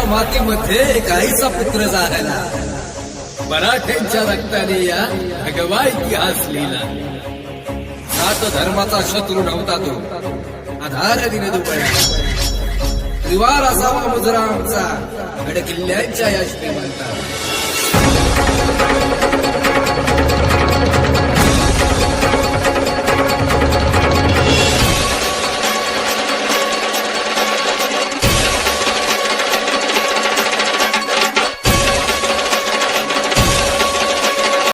मातीमध्ये गाईचा पुत्र झाला. मराठ्यांच्या रक्ताने या भगवा इतिहास लिहिला. सात धर्माचा शत्रू नव्हता तो, आधार दिने दुबळ्या. त्रिवार असावा मुजरा आमचा गड किल्ल्यांच्या या श्रीमंता.